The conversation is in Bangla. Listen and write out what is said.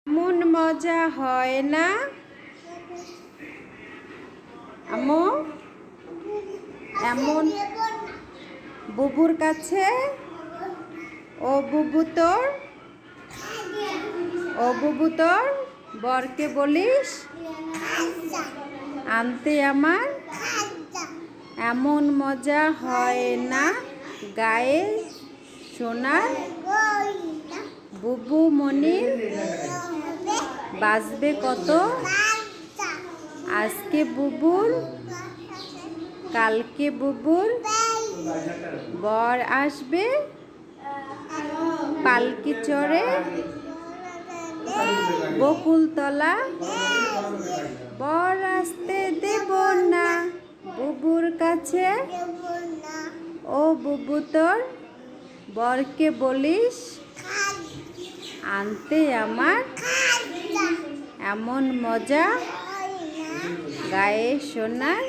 এমন মজা হয় না আম্মু। এমন বুবুর কাছে ও বুবু তোর বরকে বলিস আনতে আমার এমন মজা হয় না গায়ে সোনার বুবু মনির বাজবে কত আজকে বুবুর কালকে বুবুর বর আসবে পালকি চড়ে বকুলতলা বর আসতে দেব না বুবুর কাছে ও বুবু তোর বরকে বলিস আনতে আমার এমন মজা গায়ে সোনার